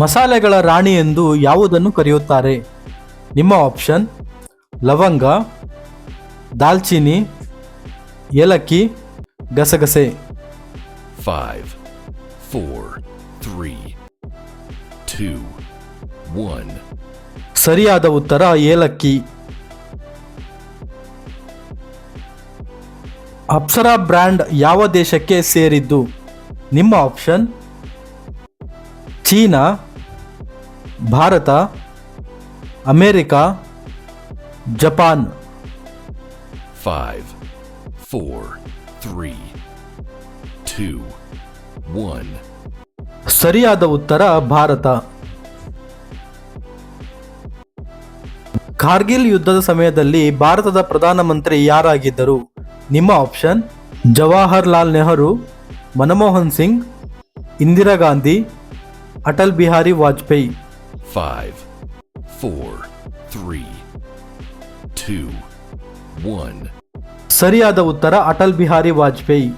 ಮಸಾಲೆಗಳ ರಾಣಿ ಎಂದು ಯಾವುದನ್ನು ಕರೆಯುತ್ತಾರೆ? ನಿಮ್ಮ ಆಪ್ಷನ್ ಲವಂಗ, ದಾಲ್ಚಿನ್ನಿ, ಏಲಕ್ಕಿ, ಗಸಗಸೆ. 5, 4, 3, 2, 1. ಸರಿಯಾದ ಉತ್ತರ ಏಲಕ್ಕಿ. ಅಪ್ಸರಾ ಬ್ರ್ಯಾಂಡ್ ಯಾವ ದೇಶಕ್ಕೆ ಸೇರಿದ್ದು? ನಿಮ್ಮ option China, Bharat, America, Japan. 5, 4, 3, 2, 1. ಸರಿಯಾದ ಉತ್ತರ ಭಾರತ. ಕಾರ್ಗಿಲ್ ಯುದ್ಧದ ಸಮಯದಲ್ಲಿ ಭಾರತದ ಪ್ರಧಾನಮಂತ್ರಿ ಯಾರಾಗಿದ್ದರು? ನಿಮ್ಮ ಆಪ್ಷನ್ ಜವಾಹರ್ಲಾಲ್ ನೆಹರು, ಮನಮೋಹನ್ ಸಿಂಗ್, ಇಂದಿರಾ ಗಾಂಧಿ, ಅಟಲ್ ಬಿಹಾರಿ ವಾಜಪೇಯಿ. 5, 4, 3, 2, 1. ಸರಿಯಾದ ಉತ್ತರ ಅಟಲ್ ಬಿಹಾರಿ ವಾಜಪೇಯಿ.